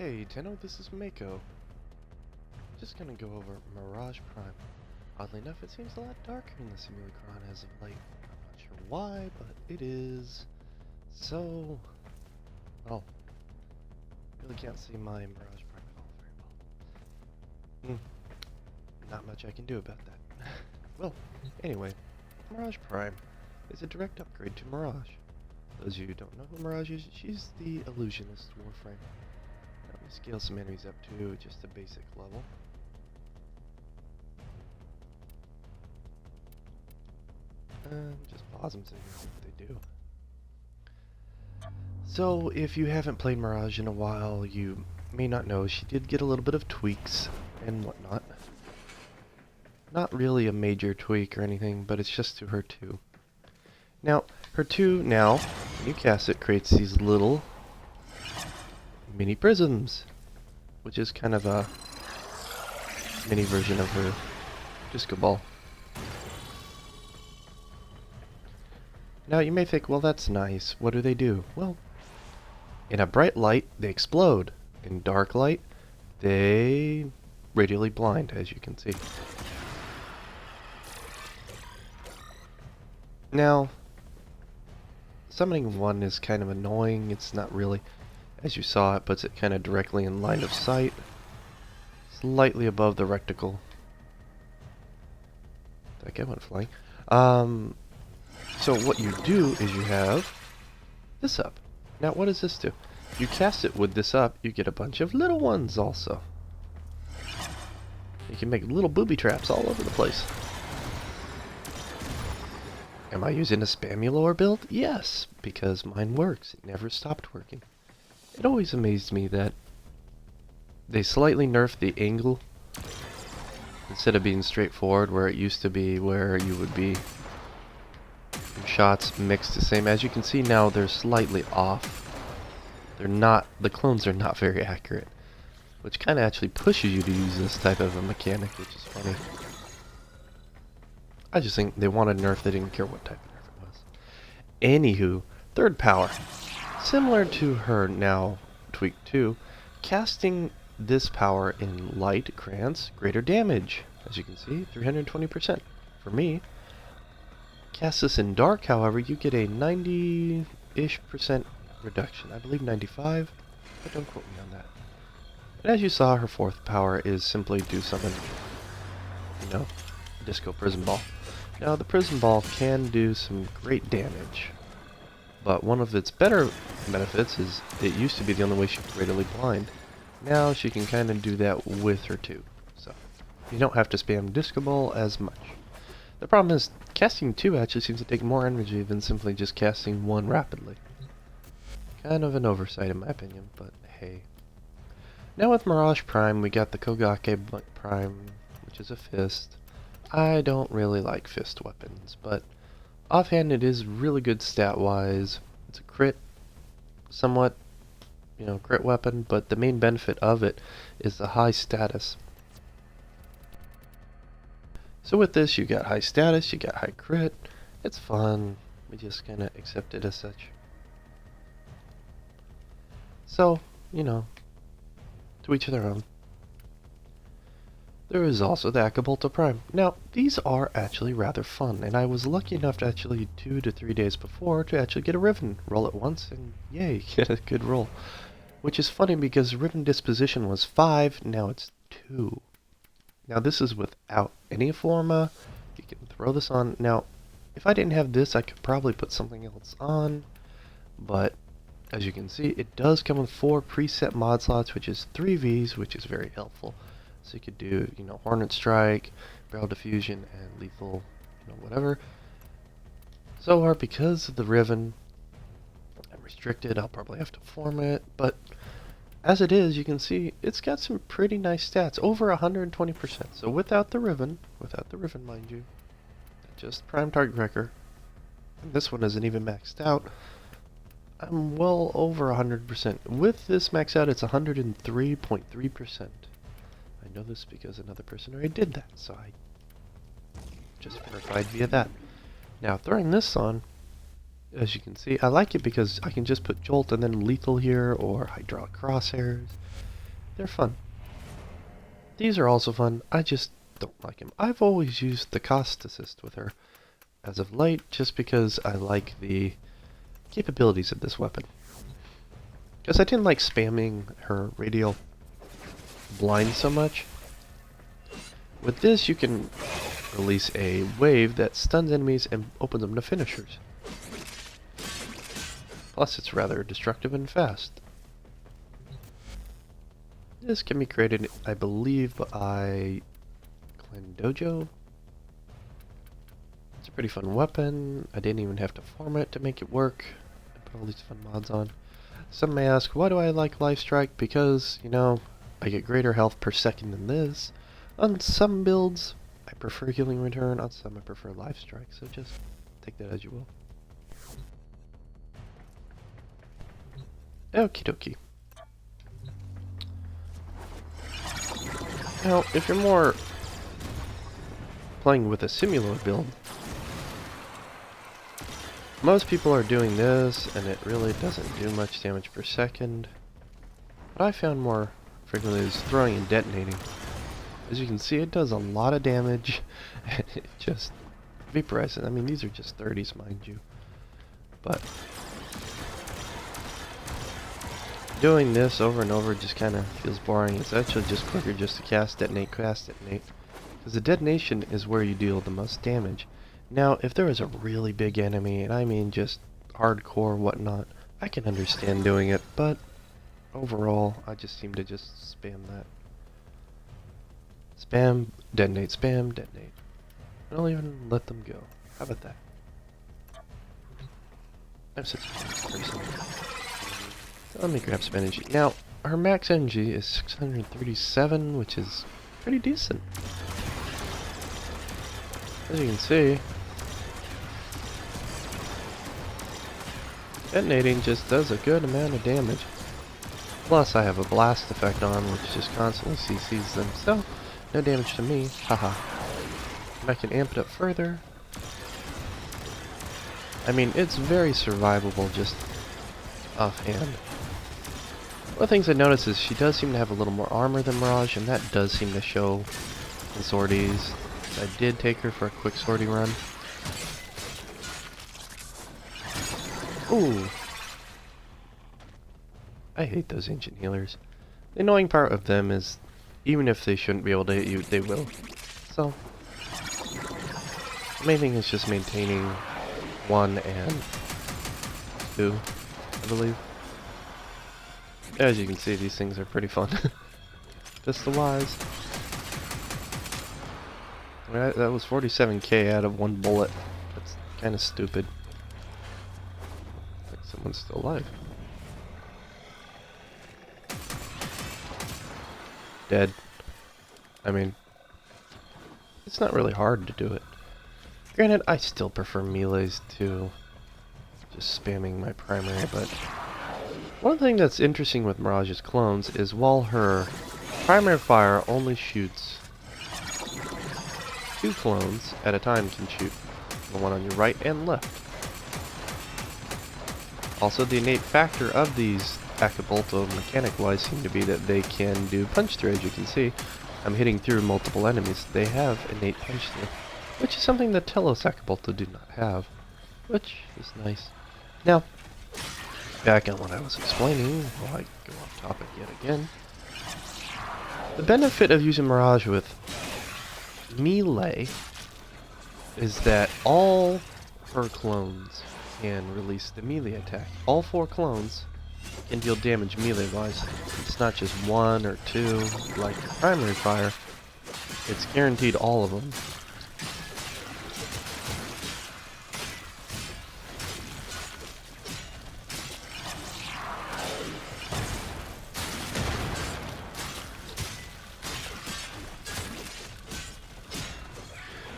Hey Tenno, this is Mako. Just gonna go over Mirage Prime. Oddly enough, it seems a lot darker in the Simulacron as of late. I'm not sure why, but it is. So, well, really can't see my Mirage Prime at all very well. Not much I can do about that. Well, anyway, Mirage Prime is a direct upgrade to Mirage. Those of you who don't know who Mirage is, she's the illusionist Warframe. Now we scale some enemies up to just a basic level. And just pause them so you know what they do. So, if you haven't played Mirage in a while, you may not know she did get a little bit of tweaks and whatnot. Not really a major tweak or anything, but it's just to her 2. Now, her 2 now, when you cast it, creates these little mini prisms, which is kind of a mini version of her disco ball. Now you may think, well, that's nice. What do? Well, in a bright light, they explode. In dark light, they radially blind, as you can see. Now, summoning 1 is kind of annoying. It's not really, as you saw, it puts it kind of directly in line of sight, slightly above the reticle. That guy went flying. So what you do is you have this up. Now what does this do? You cast it with this up, you get a bunch of little ones also. You can make little booby traps all over the place. Am I using a Spamulor build? Yes, because mine works. It never stopped working. It always amazed me that they slightly nerfed the angle instead of being straightforward where it used to be, where you would be shots mixed the same. As you can see now, they're slightly off. They're not, the clones are not very accurate, which kind of actually pushes you to use this type of a mechanic, which is funny. I just think they wanted nerf, they didn't care what type of nerf it was. Anywho, third power. Similar to her now tweak 2, casting this power in light grants greater damage. As you can see, 320%. For me, cast this in dark, however, you get a 90-ish% reduction. I believe 95, but don't quote me on that. And as you saw, her fourth power is simply do summon, Disco Prism Ball. Now, the Prism Ball can do some great damage, but one of its better benefits is it used to be the only way she could radially blind. Now she can kind of do that with her 2, so you don't have to spam Disco Ball as much. The problem is, casting 2 actually seems to take more energy than simply just casting 1 rapidly. Kind of an oversight in my opinion, but hey. Now with Mirage Prime, we got the Kogake Prime, which is a fist. I don't really like fist weapons, but offhand it is really good stat-wise. It's a crit, somewhat, crit weapon, but the main benefit of it is the high status. So with this, you got high status, you got high crit. It's fun. We just kind of accept it as such. So, to each their own. There is also the Akabolta Prime. Now, these are actually rather fun, and I was lucky enough to actually 2 to 3 days before to actually get a Riven. Roll it once, and yay, get a good roll. Which is funny because Riven disposition was 5, now it's 2. Now this is without any Forma. You can throw this on. Now, if I didn't have this, I could probably put something else on. But, as you can see, it does come with 4 preset mod slots, which is 3 Vs, which is very helpful. So you could do, Hornet Strike, Barrel Diffusion, and Lethal, whatever. So far, because of the Riven, I'm restricted. I'll probably have to form it, but as it is, you can see it's got some pretty nice stats, over 120%. So without the Riven, mind you, just Prime Target Wrecker, and this one isn't even maxed out, I'm well over 100%. With this maxed out, it's 103.3%. I know this because another person already did that, so I just verified via that. Now, throwing this on, as you can see, I like it because I can just put Jolt and then Lethal here, or Hydraulic Crosshairs. They're fun. These are also fun. I just don't like him. I've always used the cost assist with her as of late just because I like the capabilities of this weapon. Because I didn't like spamming her radial blind so much. With this, you can release a wave that stuns enemies and opens them to finishers. Plus, it's rather destructive and fast. This can be created, I believe, by Clan Dojo. It's a pretty fun weapon. I didn't even have to farm it to make it work. I put all these fun mods on. Some may ask, why do I like Life Strike? Because, you know, I get greater health per second than this. On some builds, I prefer Healing Return. On some, I prefer Life Strike. So just take that as you will. Okie dokie. Now, if you're more playing with a similar build, most people are doing this, and it really doesn't do much damage per second. What I found more frequently is throwing and detonating. As you can see, it does a lot of damage, and it just vaporizes. I mean, these are just 30s, mind you. But doing this over and over just kind of feels boring. It's actually just quicker just to cast, detonate, cast, detonate. Because the detonation is where you deal the most damage. Now, if there is a really big enemy, and I mean just hardcore whatnot, I can understand doing it, but overall, I just seem to just spam that. Spam, detonate, spam, detonate. I don't even let them go. How about that? I'm such a person. Let me grab some energy. Now, her max energy is 637, which is pretty decent. As you can see, detonating just does a good amount of damage. Plus, I have a blast effect on, which just constantly CCs them, so no damage to me. Haha. And I can amp it up further. I mean, it's very survivable just offhand. One of the things I noticed is she does seem to have a little more armor than Mirage, and that does seem to show in sorties. I did take her for a quick sortie run. Ooh. I hate those ancient healers. The annoying part of them is, even if they shouldn't be able to hit you, they will. So, the main thing is just maintaining 1 and 2, I believe. As you can see, these things are pretty fun. Just the wise. That was 47k out of 1 bullet. That's kind of stupid. Like someone's still alive. Dead. I mean, it's not really hard to do it. Granted, I still prefer melees to just spamming my primary, but one thing that's interesting with Mirage's clones is while her primary fire only shoots 2 clones at a time, can shoot the one on your right and left. Also, the innate factor of these Acapulto mechanic-wise seem to be that they can do punch through. As you can see, I'm hitting through multiple enemies. They have innate punch through, which is something that Telos Acapulto do not have, which is nice. Now, back on what I was explaining, while I go off topic yet again, the benefit of using Mirage with melee is that all her clones can release the melee attack. All 4 clones can deal damage melee-wise. It's not just 1 or 2 like the primary fire. It's guaranteed all of them.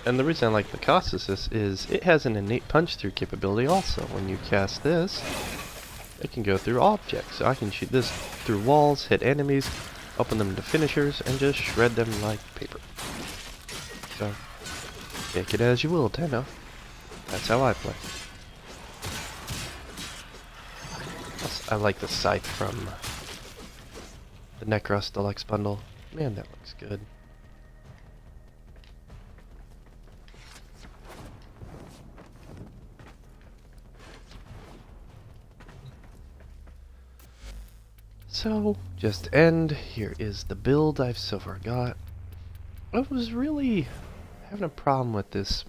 And the reason I like the cost assist is it has an innate punch through capability also. When you cast this, it can go through objects. So I can shoot this through walls, hit enemies, open them to finishers, and just shred them like paper. So, take it as you will, Tenno. That's how I play. Plus, I like the scythe from the Necros Deluxe bundle. Man, that looks good. So, just to end, here is the build I've so far got. I was really having a problem with this.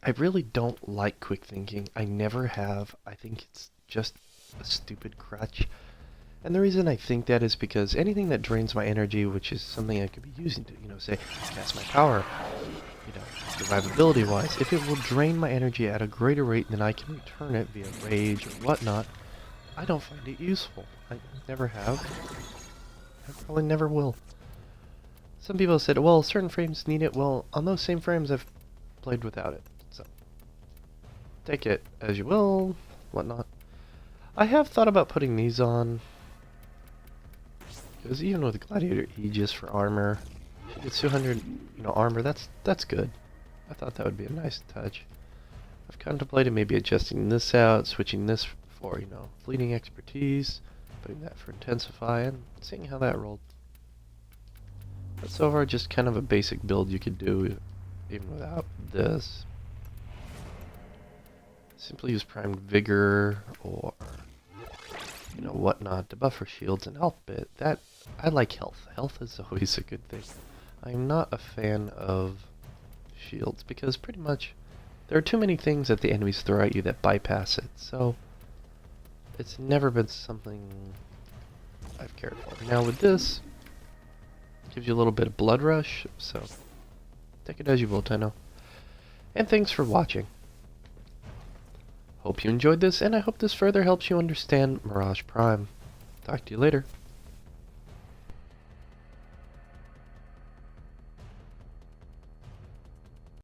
I really don't like quick thinking. I never have. I think it's just a stupid crutch. And the reason I think that is because anything that drains my energy, which is something I could be using to, say, cast my power, survivability-wise, if it will drain my energy at a greater rate than I can return it via rage or whatnot, I don't find it useful. I never have. I probably never will. Some people said, well, certain frames need it. Well, on those same frames, I've played without it. So, take it as you will, whatnot. I have thought about putting these on, because even with the Gladiator Aegis for armor, it's 200, armor. That's good. I thought that would be a nice touch. I've contemplated maybe adjusting this out, switching this for, fleeting expertise, putting that for intensify, and seeing how that rolled. But so far, just kind of a basic build you could do even without this. Simply use primed vigor or whatnot to buffer shields and health bit. That I like health. Health is always a good thing. I'm not a fan of shields because pretty much there are too many things that the enemies throw at you that bypass it. So it's never been something I've cared for. Now with this, it gives you a little bit of blood rush, so take it as you will, Tenno. And thanks for watching. Hope you enjoyed this, and I hope this further helps you understand Mirage Prime. Talk to you later.